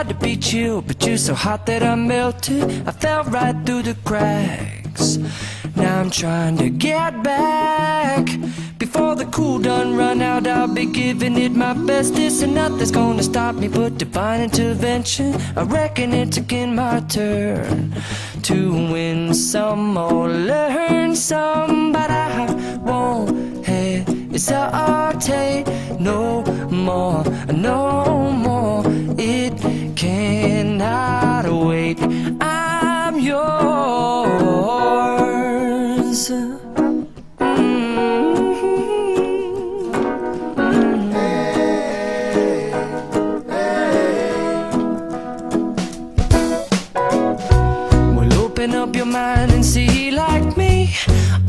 tried to be chill, but you're so hot that I melted. I fell right through the cracks. Now I'm trying to get back. Before the cool done run out, I'll be giving it my bestest, and nothing's gonna stop me but divine intervention. I reckon it's again my turn to win some or learn some, but I won't hesitate no more, no more. It cannot wait. I'm yours. Open up your mind and see like me.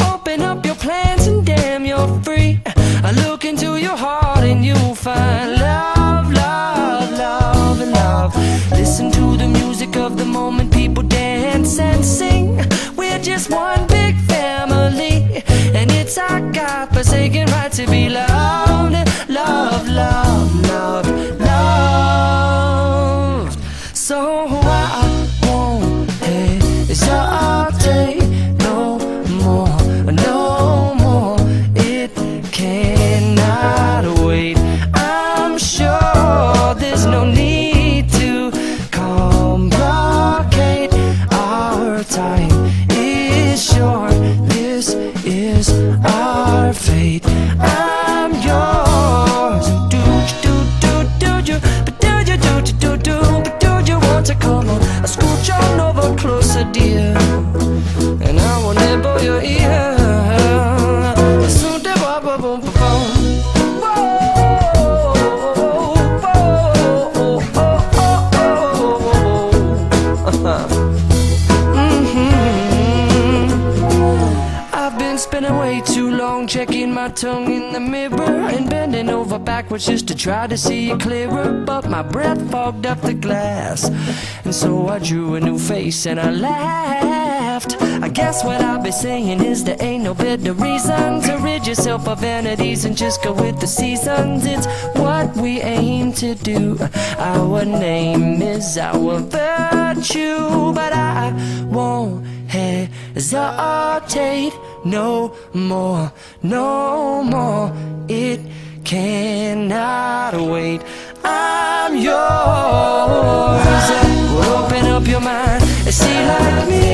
Open up your plans and damn, you're free. I look into your heart and you'll find love, love, love, and love. Listen to the music of the moment, people dance and sing. We're just one big family, and it's our God-forsaken right to be loved. Love, love, love, loved. So I won't hesitate no more, no more. It cannot wait. I'm sure there's no need to complicate. Our time is short. This is our fate. I'm yours. Do you, but do you, but do you want to come on? I scooch on over closer, dear, and I will nibble your ear. I've been spending way too long checking my tongue in the mirror and bending over backwards just to try to see it clearer, but my breath fogged up the glass, and so I drew a new face and I laughed. I guess what I'll be saying is there ain't no better reason to rid yourself of vanities and just go with the seasons. It's what we aim to do. Our name is our virtue, but I won't hesitate no more, no more. It cannot wait. I'm yours. Open up your mind and see like me.